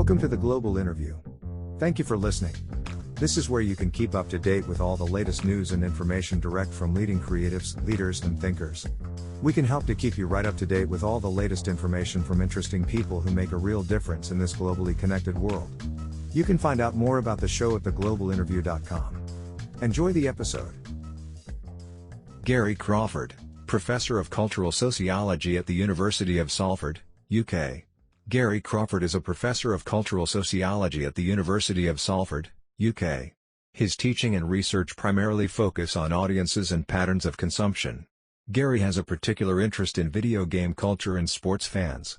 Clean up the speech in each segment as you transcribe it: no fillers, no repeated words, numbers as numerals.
Welcome to the Global Interview. Thank you for listening. This is where you can keep up to date with all the latest news and information direct from leading creatives, leaders, and thinkers. We can help to keep you right up to date with all the latest information from interesting people who make a real difference in this globally connected world. You can find out more about the show at theglobalinterview.com. Enjoy the episode. Garry Crawford, Professor of Cultural Sociology at the University of Salford, UK. Garry Crawford is a Professor of Cultural Sociology at the University of Salford, UK. His teaching and research primarily focus on audiences and patterns of consumption. Garry has a particular interest in video game culture and sports fans.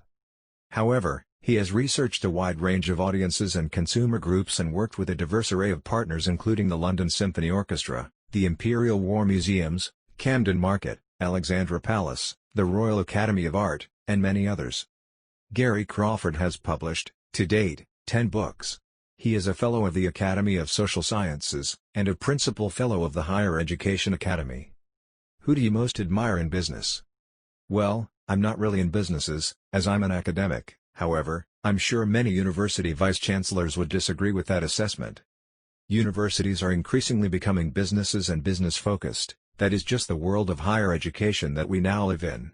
However, he has researched a wide range of audiences and consumer groups and worked with a diverse array of partners including the London Symphony Orchestra, the Imperial War Museums, Camden Market, Alexandra Palace, the Royal Academy of Art, and many others. Garry Crawford has published, to date, 10 books. He is a Fellow of the Academy of Social Sciences, and a Principal Fellow of the Higher Education Academy. Who do you most admire in business? Well, I'm not really in businesses, as I'm an academic, however, I'm sure many university vice-chancellors would disagree with that assessment. Universities are increasingly becoming businesses and business-focused, that is just the world of higher education that we now live in.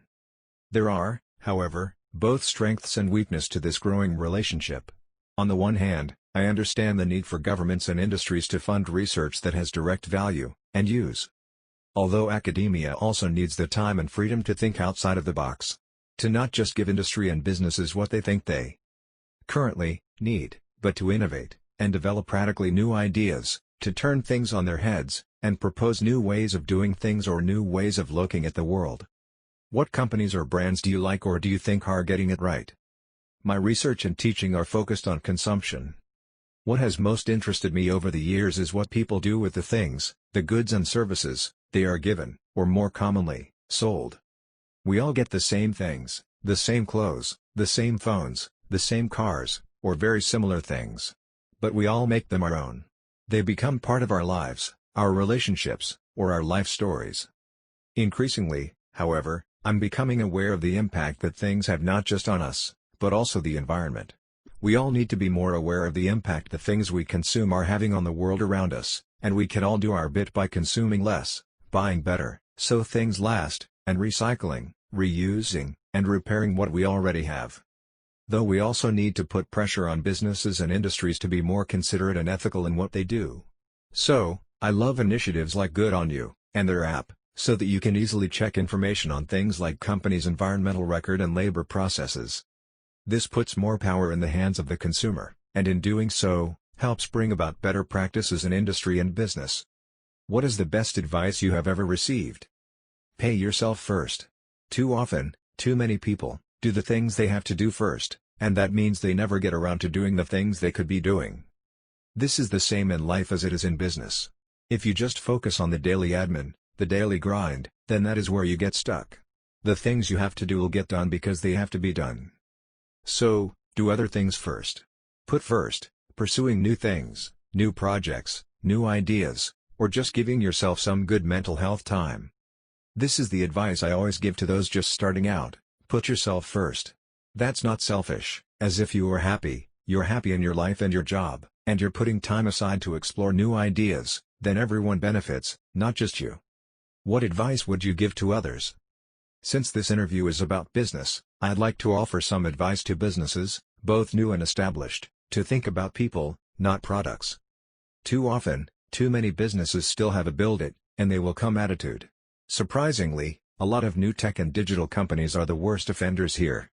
There are, however, both strengths and weakness to this growing relationship. On the one hand, I understand the need for governments and industries to fund research that has direct value and use. Although academia also needs the time and freedom to think outside of the box, to not just give industry and businesses what they think they currently need, but to innovate and develop radically new ideas, to turn things on their heads, and propose new ways of doing things or new ways of looking at the world. What companies or brands do you like or do you think are getting it right? My research and teaching are focused on consumption. What has most interested me over the years is what people do with the things, the goods and services, they are given, or more commonly, sold. We all get the same things, the same clothes, the same phones, the same cars, or very similar things. But we all make them our own. They become part of our lives, our relationships, or our life stories. Increasingly, however, I'm becoming aware of the impact that things have not just on us, but also the environment. We all need to be more aware of the impact the things we consume are having on the world around us, and we can all do our bit by consuming less, buying better, so things last, and recycling, reusing, and repairing what we already have. Though we also need to put pressure on businesses and industries to be more considerate and ethical in what they do. So, I love initiatives like Good On You, and their app, so that you can easily check information on things like companies' environmental record and labor processes. This puts more power in the hands of the consumer, and in doing so, helps bring about better practices in industry and business. What is the best advice you have ever received? Pay yourself first. Too often, too many people do the things they have to do first, and that means they never get around to doing the things they could be doing. This is the same in life as it is in business. If you just focus on the daily admin, the daily grind, then that is where you get stuck. The things you have to do will get done because they have to be done. So, do other things first. Put first, pursuing new things, new projects, new ideas, or just giving yourself some good mental health time. This is the advice I always give to those just starting out: put yourself first. That's not selfish, as if you are happy, you're happy in your life and your job, and you're putting time aside to explore new ideas, then everyone benefits, not just you. What advice would you give to others? Since this interview is about business, I'd like to offer some advice to businesses, both new and established, to think about people, not products. Too often, too many businesses still have a build it, and they will come attitude. Surprisingly, a lot of new tech and digital companies are the worst offenders here.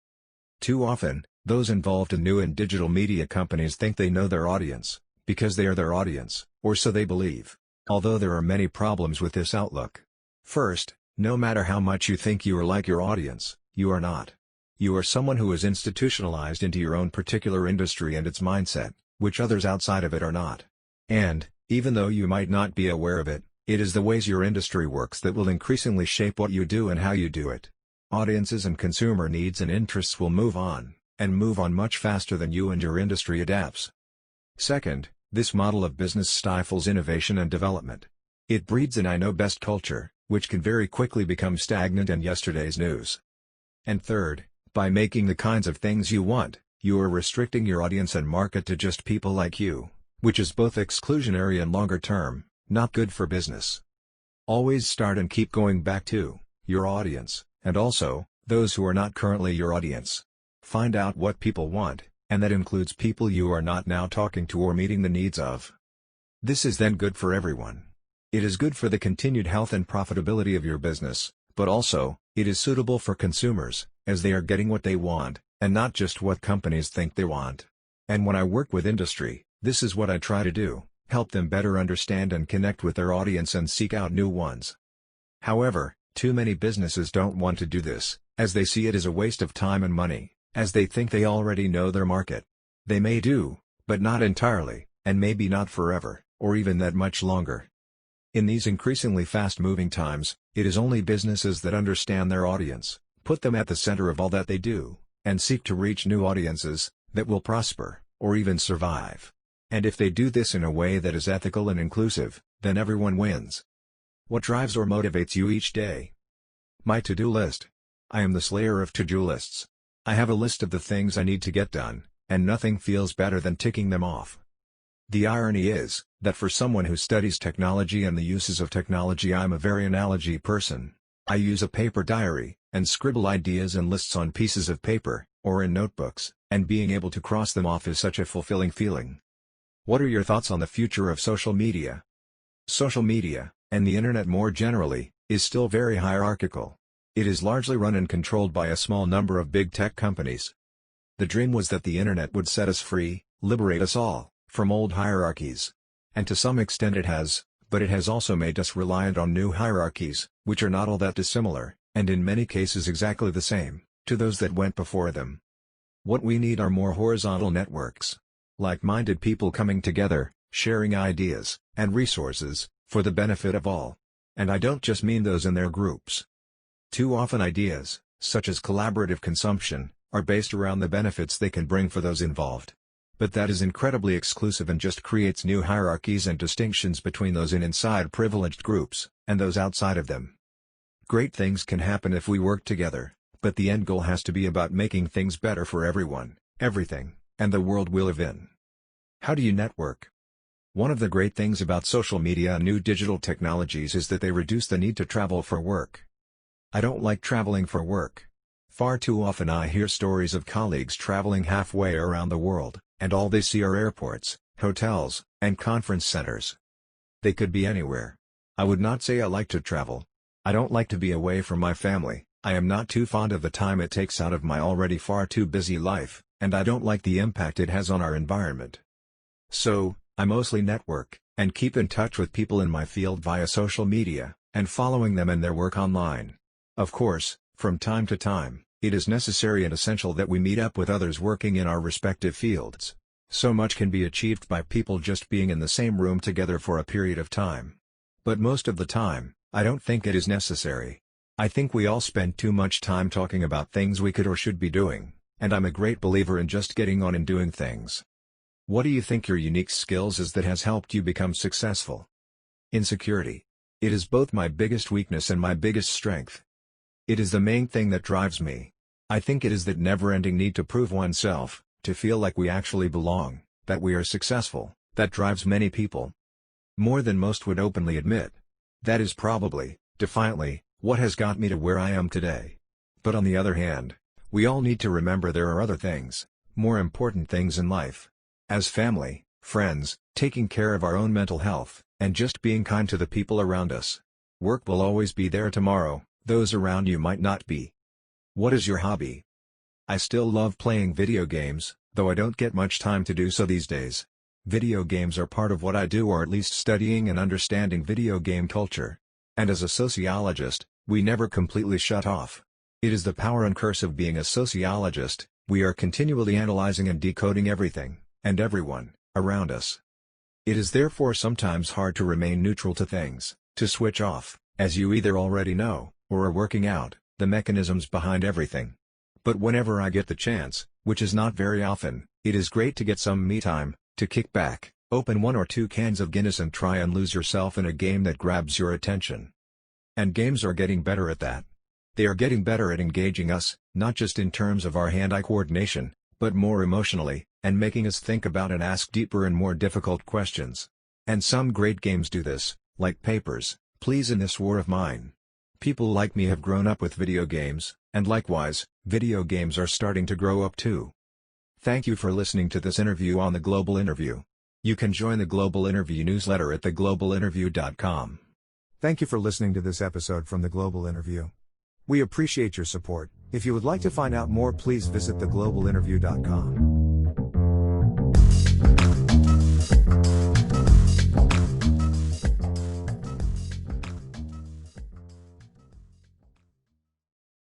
Too often, those involved in new and digital media companies think they know their audience, because they are their audience, or so they believe. Although there are many problems with this outlook. First, no matter how much you think you are like your audience, you are not. You are someone who is institutionalized into your own particular industry and its mindset, which others outside of it are not. And, even though you might not be aware of it, it is the ways your industry works that will increasingly shape what you do and how you do it. Audiences and consumer needs and interests will move on, and move on much faster than you and your industry adapts. Second, this model of business stifles innovation and development. It breeds an I know best culture, which can very quickly become stagnant and yesterday's news. And third, by making the kinds of things you want, you are restricting your audience and market to just people like you, which is both exclusionary and longer term, not good for business. Always start and keep going back to your audience, and also, those who are not currently your audience. Find out what people want, and that includes people you are not now talking to or meeting the needs of. This is then good for everyone. It is good for the continued health and profitability of your business, but also, it is suitable for consumers, as they are getting what they want, and not just what companies think they want. And when I work with industry, this is what I try to do, help them better understand and connect with their audience and seek out new ones. However, too many businesses don't want to do this, as they see it as a waste of time and money, as they think they already know their market. They may do, but not entirely, and maybe not forever, or even that much longer. In these increasingly fast-moving times, it is only businesses that understand their audience, put them at the center of all that they do, and seek to reach new audiences, that will prosper, or even survive. And if they do this in a way that is ethical and inclusive, then everyone wins. What drives or motivates you each day? My to-do list. I am the slayer of to-do lists. I have a list of the things I need to get done, and nothing feels better than ticking them off. The irony is, that for someone who studies technology and the uses of technology, I'm a very analogy person. I use a paper diary, and scribble ideas and lists on pieces of paper, or in notebooks, and being able to cross them off is such a fulfilling feeling. What are your thoughts on the future of social media? Social media, and the internet more generally, is still very hierarchical. It is largely run and controlled by a small number of big tech companies. The dream was that the internet would set us free, liberate us all, from old hierarchies. And to some extent it has, but it has also made us reliant on new hierarchies, which are not all that dissimilar, and in many cases exactly the same, to those that went before them. What we need are more horizontal networks. Like-minded people coming together, sharing ideas, and resources, for the benefit of all. And I don't just mean those in their groups. Too often ideas, such as collaborative consumption, are based around the benefits they can bring for those involved. But that is incredibly exclusive and just creates new hierarchies and distinctions between those inside privileged groups, and those outside of them. Great things can happen if we work together, but the end goal has to be about making things better for everyone, everything, and the world we live in. How do you network? One of the great things about social media and new digital technologies is that they reduce the need to travel for work. I don't like traveling for work. Far too often I hear stories of colleagues traveling halfway around the world, and all they see are airports, hotels, and conference centers. They could be anywhere. I would not say I like to travel. I don't like to be away from my family, I am not too fond of the time it takes out of my already far too busy life, and I don't like the impact it has on our environment. So, I mostly network, and keep in touch with people in my field via social media, and following them and their work online. Of course, from time to time, it is necessary and essential that we meet up with others working in our respective fields. So much can be achieved by people just being in the same room together for a period of time. But most of the time, I don't think it is necessary. I think we all spend too much time talking about things we could or should be doing, and I'm a great believer in just getting on and doing things. What do you think your unique skills is that has helped you become successful? Insecurity. It is both my biggest weakness and my biggest strength. It is the main thing that drives me. I think it is that never-ending need to prove oneself, to feel like we actually belong, that we are successful, that drives many people. More than most would openly admit. That is probably, defiantly, what has got me to where I am today. But on the other hand, we all need to remember there are other things, more important things in life. As family, friends, taking care of our own mental health, and just being kind to the people around us. Work will always be there tomorrow, those around you might not be. What is your hobby? I still love playing video games, though I don't get much time to do so these days. Video games are part of what I do, or at least studying and understanding video game culture. And as a sociologist, we never completely shut off. It is the power and curse of being a sociologist, we are continually analyzing and decoding everything, and everyone, around us. It is therefore sometimes hard to remain neutral to things, to switch off, as you either already know, or are working out, the mechanisms behind everything. But whenever I get the chance, which is not very often, it is great to get some me time, to kick back, open 1 or 2 cans of Guinness and try and lose yourself in a game that grabs your attention. And games are getting better at that. They are getting better at engaging us, not just in terms of our hand-eye coordination, but more emotionally, and making us think about and ask deeper and more difficult questions. And some great games do this, like Papers, Please in This War of Mine. People like me have grown up with video games, and likewise, video games are starting to grow up too. Thank you for listening to this interview on The Global Interview. You can join the Global Interview newsletter at theglobalinterview.com. Thank you for listening to this episode from The Global Interview. We appreciate your support. If you would like to find out more, please visit theglobalinterview.com.